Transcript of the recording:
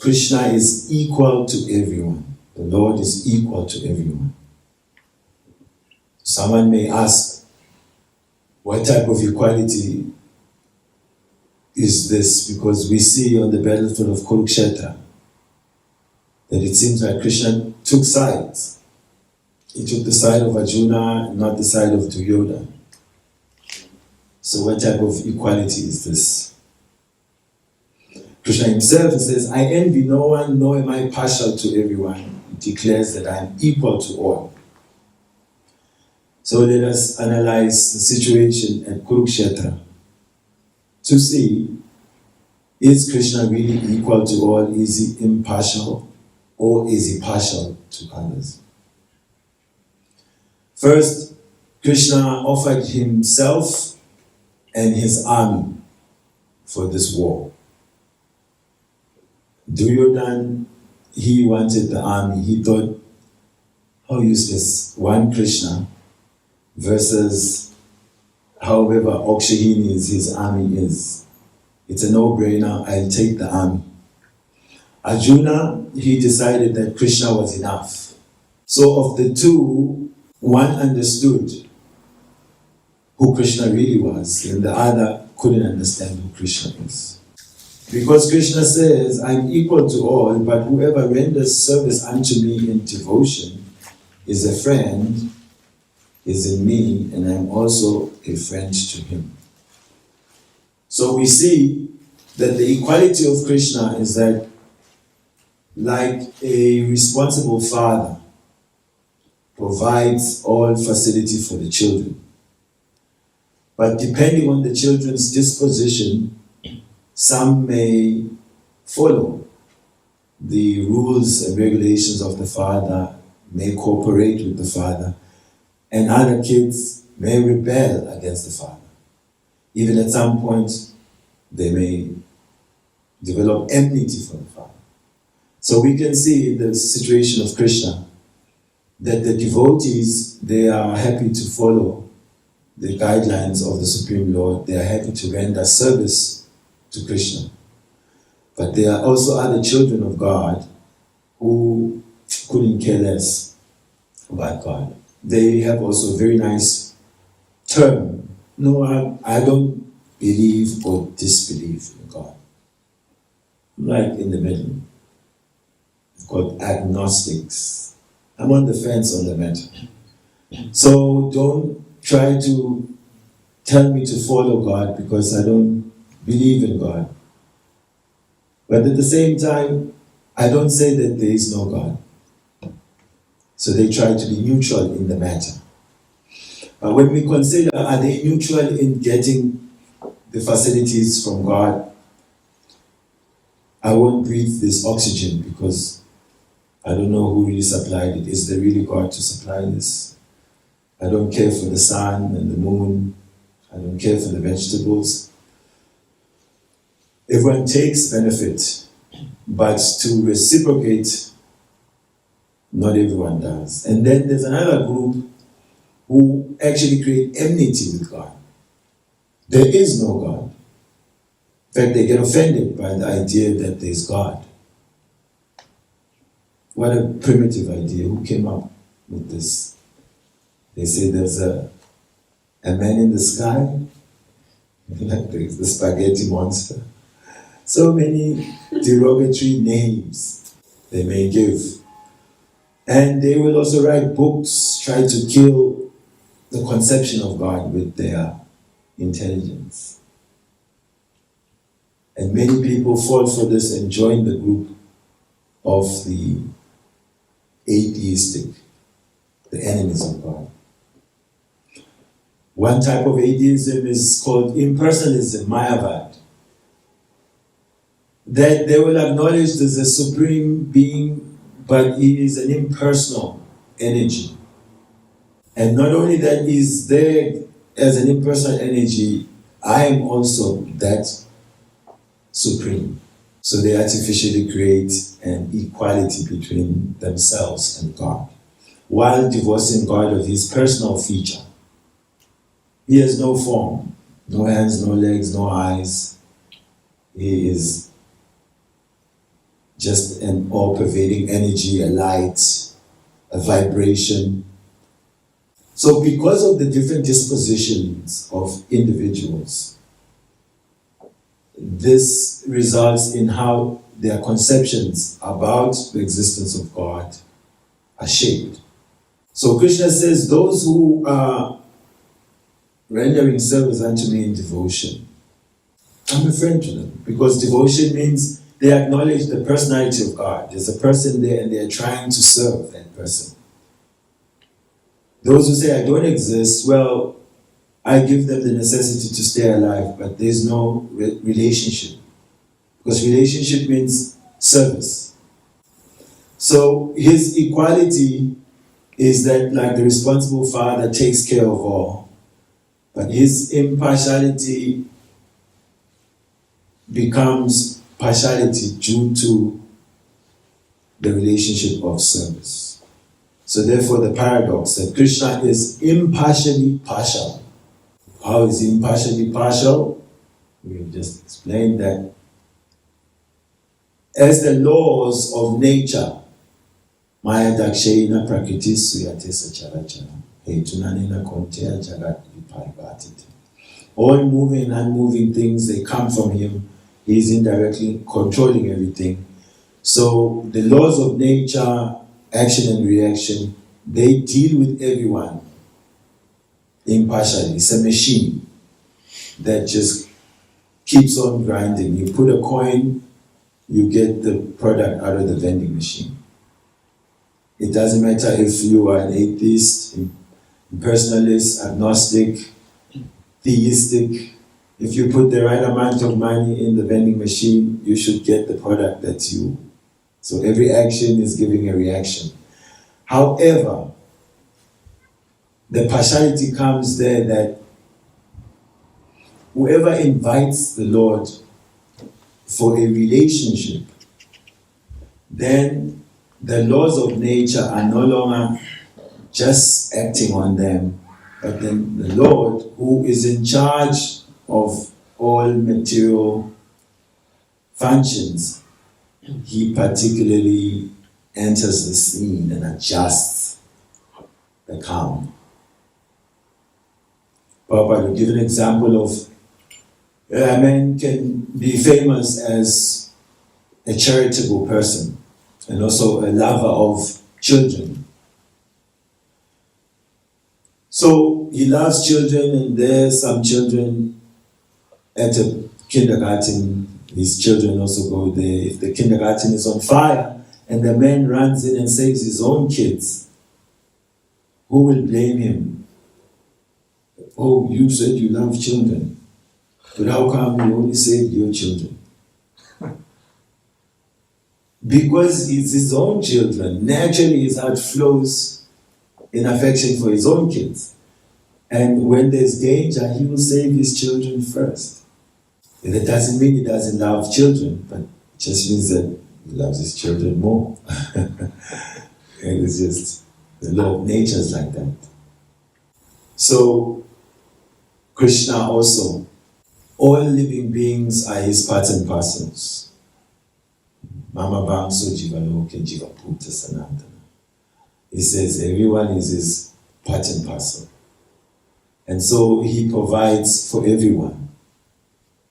Krishna is equal to everyone. The Lord is equal to everyone. Someone may ask, what type of equality is this? Because we see on the battlefield of Kuruksetra that it seems like Krishna took sides. He took the side of Arjuna, not the side of Duryodhana. So what type of equality is this? Krishna himself says, I envy no one, nor am I partial to everyone. He declares that I am equal to all. So let us analyze the situation at Kuruksetra to see, is Krishna really equal to all? Is he impartial, or is he partial to others? First, Krishna offered himself and his army for this war. Duryodhana, he wanted the army. He thought, how useless, one Krishna versus however Okshahini his army is. It's a no-brainer, I'll take the army. Arjuna, he decided that Krishna was enough. So of the two, one understood who Krishna really was, and the other couldn't understand who Krishna is. Because Krishna says, I'm equal to all, but whoever renders service unto me in devotion is a friend, is in me, and I'm also a friend to him. So we see that the equality of Krishna is that, like a responsible father provides all facility for the children, but depending on the children's disposition, some may follow the rules and regulations of the father, may cooperate with the father, and other kids may rebel against the father. Even at some point, they may develop enmity for the father. So we can see in the situation of Krishna that the devotees, they are happy to follow the guidelines of the Supreme Lord. They are happy to render service to Krishna. But there are also other children of God who couldn't care less about God. They have also a very nice term. No, I don't believe or disbelieve in God. I'm like in the middle. It's called agnostics. I'm on the fence on the matter. So don't try to tell me to follow God because I don't believe in God. But at the same time, I don't say that there is no God. So they try to be neutral in the matter. But when we consider, are they neutral in getting the facilities from God? I won't breathe this oxygen because I don't know who really supplied it. Is there really God to supply this? I don't care for the sun and the moon. I don't care for the vegetables. Everyone takes benefit, but to reciprocate, not everyone does. And then there's another group who actually create enmity with God. There is no God. In fact, they get offended by the idea that there's God. What a primitive idea. Who came up with this? They say there's a man in the sky, like the spaghetti monster. So many derogatory names they may give. And they will also write books, try to kill the conception of God with their intelligence. And many people fall for this and join the group of the atheistic, the enemies of God. One type of atheism is called impersonalism, Mayavad. That they will acknowledge there's a supreme being, but he is an impersonal energy. And not only that he's there as an impersonal energy, I am also that supreme. So they artificially create an equality between themselves and God, while divorcing God of his personal feature. He has no form, no hands, no legs, no eyes. He is just an all-pervading energy, a light, a vibration. So because of the different dispositions of individuals, this results in how their conceptions about the existence of God are shaped. So Krishna says, those who are rendering service unto me in devotion, I'm a friend to them, because devotion means they acknowledge the personality of God. There's a person there and they're trying to serve that person. Those who say I don't exist, well, I give them the necessity to stay alive, but there's no relationship. Because relationship means service. So his equality is that like the responsible father takes care of all, but his impartiality becomes partiality due to the relationship of service. So therefore the paradox that Krishna is impartially partial. How is he impartially partial? We've just explained that as the laws of nature, Maya Dakshena Prakriti Suyate Sacharachara, Hetunanina Kontea Jagat Viparivatite. All moving and unmoving things, they come from him. He is indirectly controlling everything. So the laws of nature, action and reaction, they deal with everyone impartially. It's a machine that just keeps on grinding. You put a coin, you get the product out of the vending machine. It doesn't matter if you are an atheist, impersonalist, agnostic, theistic. If you put the right amount of money in the vending machine, you should get the product that you. So every action is giving a reaction. However, the partiality comes there that whoever invites the Lord for a relationship, then the laws of nature are no longer just acting on them, but then the Lord, who is in charge of all material functions, he particularly enters the scene and adjusts the calm. Prabhupada will give an example of a man can be famous as a charitable person and also a lover of children. So he loves children, and there's some children at a kindergarten. His children also go there. If the kindergarten is on fire and the man runs in and saves his own kids, who will blame him? Oh, you said you love children, but how come you only saved your children? Because it's his own children. Naturally, his heart flows in affection for his own kids. And when there's danger, he will save his children first. And that doesn't mean he doesn't love children, but it just means that he loves his children more. And it's just, the law of nature is like that. So, Krishna also, all living beings are his parts and parcels. Mama Bangso Jivaloke Jivaputa Sanatana. He says everyone is his part and parcel. And so he provides for everyone.